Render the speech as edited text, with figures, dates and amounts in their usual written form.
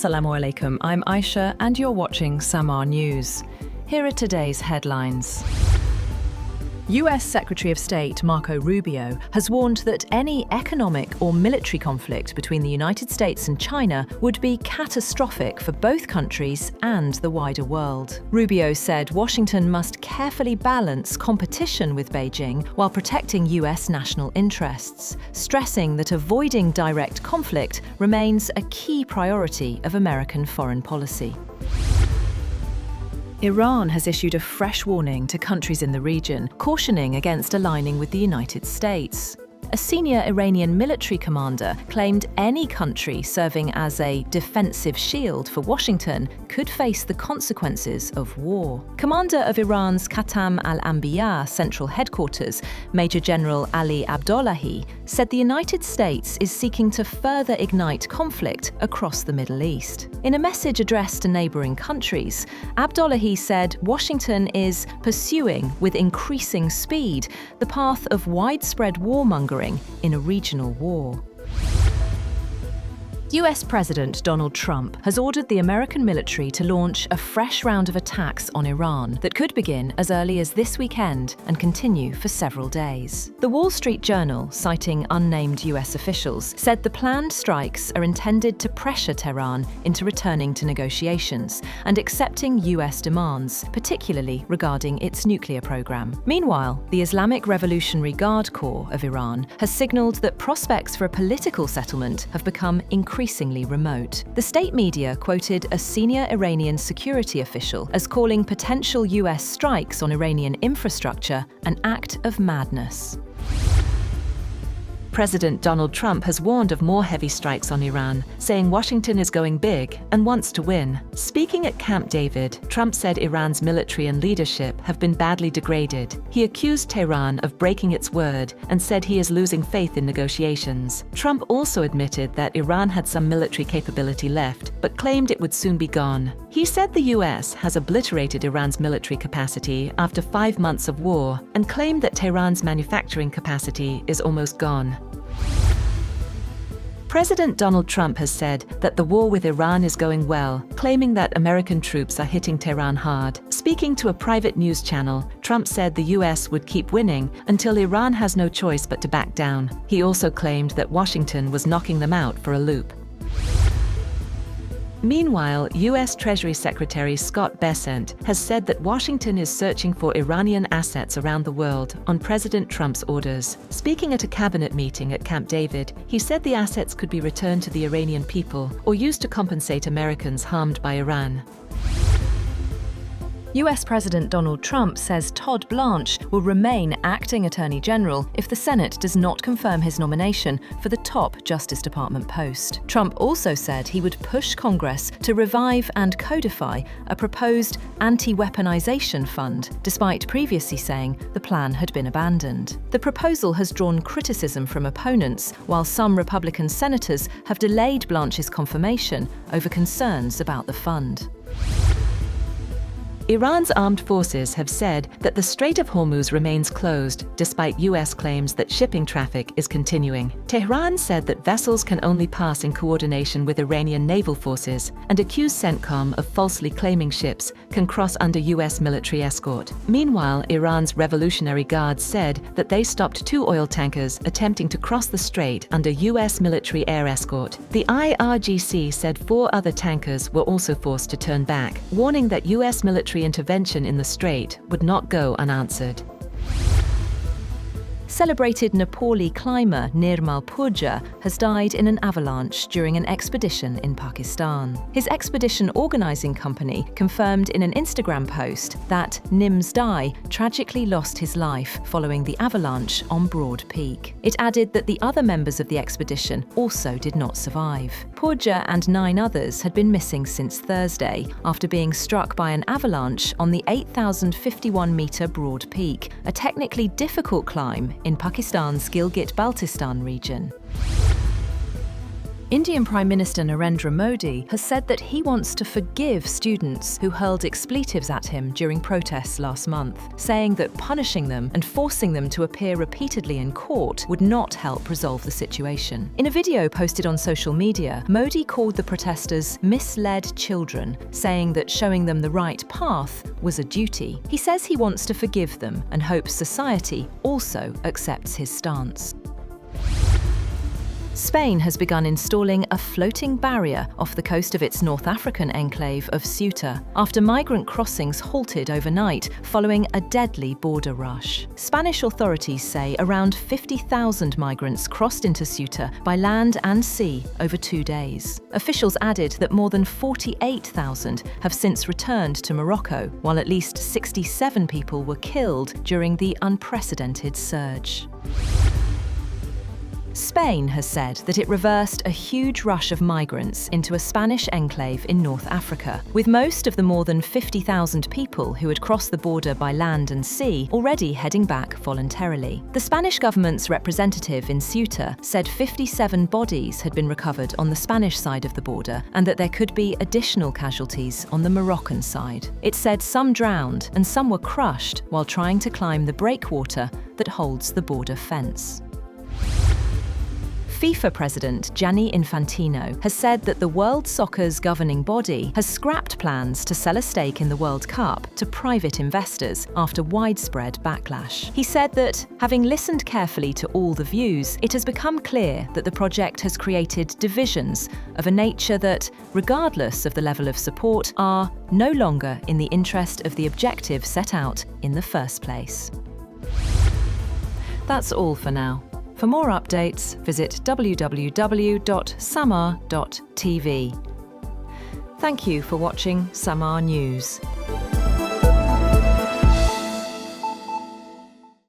Assalamu alaikum, I'm Aisha and you're watching Samaa News. Here are today's headlines. US Secretary of State Marco Rubio has warned that any economic or military conflict between the United States and China would be catastrophic for both countries and the wider world. Rubio said Washington must carefully balance competition with Beijing while protecting US national interests, stressing that avoiding direct conflict remains a key priority of American foreign policy. Iran has issued a fresh warning to countries in the region, cautioning against aligning with the United States. A senior Iranian military commander claimed any country serving as a defensive shield for Washington could face the consequences of war. Commander of Iran's Khatam al-Anbiya Central Headquarters, Major General Ali Abdollahi, said the United States is seeking to further ignite conflict across the Middle East. In a message addressed to neighboring countries, Abdollahi said Washington is pursuing with increasing speed the path of widespread warmongering in a regional war. US President Donald Trump has ordered the American military to launch a fresh round of attacks on Iran that could begin as early as this weekend and continue for several days. The Wall Street Journal, citing unnamed US officials, said the planned strikes are intended to pressure Tehran into returning to negotiations and accepting US demands, particularly regarding its nuclear program. Meanwhile, the Islamic Revolutionary Guard Corps of Iran has signaled that prospects for a political settlement have become increasingly remote. The state media quoted a senior Iranian security official as calling potential US strikes on Iranian infrastructure an act of madness. President Donald Trump has warned of more heavy strikes on Iran, saying Washington is going big and wants to win. Speaking at Camp David, Trump said Iran's military and leadership have been badly degraded. He accused Tehran of breaking its word and said he is losing faith in negotiations. Trump also admitted that Iran had some military capability left, but claimed it would soon be gone. He said the US has obliterated Iran's military capacity after 5 months of war and claimed that Tehran's manufacturing capacity is almost gone. President Donald Trump has said that the war with Iran is going well, claiming that American troops are hitting Tehran hard. Speaking to a private news channel, Trump said the US would keep winning until Iran has no choice but to back down. He also claimed that Washington was knocking them out for a loop. Meanwhile, US Treasury Secretary Scott Bessent has said that Washington is searching for Iranian assets around the world on President Trump's orders. Speaking at a cabinet meeting at Camp David, he said the assets could be returned to the Iranian people or used to compensate Americans harmed by Iran. US President Donald Trump says Todd Blanche will remain acting Attorney General if the Senate does not confirm his nomination for the top Justice Department post. Trump also said he would push Congress to revive and codify a proposed anti-weaponization fund, despite previously saying the plan had been abandoned. The proposal has drawn criticism from opponents, while some Republican senators have delayed Blanche's confirmation over concerns about the fund. Iran's armed forces have said that the Strait of Hormuz remains closed, despite US claims that shipping traffic is continuing. Tehran said that vessels can only pass in coordination with Iranian naval forces and accused CENTCOM of falsely claiming ships can cross under US military escort. Meanwhile, Iran's Revolutionary Guard said that they stopped 2 oil tankers attempting to cross the strait under US military air escort. The IRGC said 4 other tankers were also forced to turn back, warning that US military intervention in the strait would not go unanswered. Celebrated Nepali climber Nirmal Purja has died in an avalanche during an expedition in Pakistan. His expedition organising company confirmed in an Instagram post that Nims Dai tragically lost his life following the avalanche on Broad Peak. It added that the other members of the expedition also did not survive. Purja and 9 others had been missing since Thursday after being struck by an avalanche on the 8,051-metre Broad Peak, a technically difficult climb in Pakistan's Gilgit-Baltistan region. Indian Prime Minister Narendra Modi has said that he wants to forgive students who hurled expletives at him during protests last month, saying that punishing them and forcing them to appear repeatedly in court would not help resolve the situation. In a video posted on social media, Modi called the protesters misled children, saying that showing them the right path was a duty. He says he wants to forgive them and hopes society also accepts his stance. Spain has begun installing a floating barrier off the coast of its North African enclave of Ceuta after migrant crossings halted overnight following a deadly border rush. Spanish authorities say around 50,000 migrants crossed into Ceuta by land and sea over 2 days. Officials added that more than 48,000 have since returned to Morocco, while at least 67 people were killed during the unprecedented surge. Spain has said that it reversed a huge rush of migrants into a Spanish enclave in North Africa, with most of the more than 50,000 people who had crossed the border by land and sea already heading back voluntarily. The Spanish government's representative in Ceuta said 57 bodies had been recovered on the Spanish side of the border and that there could be additional casualties on the Moroccan side. It said some drowned and some were crushed while trying to climb the breakwater that holds the border fence. FIFA President Gianni Infantino has said that the World Soccer's governing body has scrapped plans to sell a stake in the World Cup to private investors after widespread backlash. He said that, having listened carefully to all the views, it has become clear that the project has created divisions of a nature that, regardless of the level of support, are no longer in the interest of the objective set out in the first place. That's all for now. For more updates, visit www.samaa.tv. Thank you for watching Samaa News.